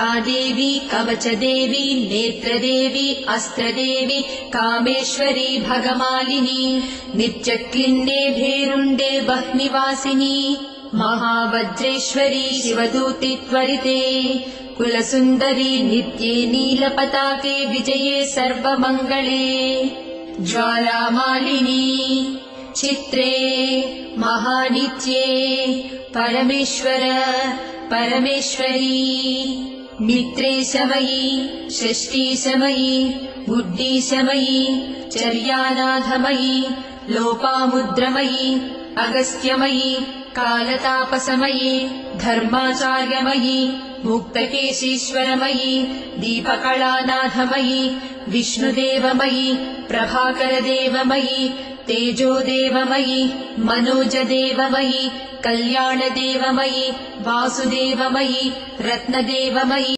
देवी कवचदेवी नेत्रदेवी अस्त्रदेवी कामेश्वरी भगमालिनी नित्यक्लिन्ने भेरुण्डे वह्निवासिनी महावज्रेश्वरी शिवदूति त्वरिते कुलसुन्दरी नित्ये नीलपताके विजये सर्वमङ्गले ज्वालामालिनी चित्रे महानित्ये परमेश्वर परमेश्वरी मित्रेशमयी षष्ठीशमयी बुद्धिशमयी चर्यानाथमयी लोपामुद्रमयी अगस्त्यमयी कालतापसमयी धर्माचार्यमयी मुक्तकेशीश्वरमयी दीपकलानाथमयी विष्णुदेवमयी प्रभाकरदेवमयी तेजोदेवमयी मनोजदेवमयी कल्याणदेवमयी वासुदेवमयी रत्नदेवमयी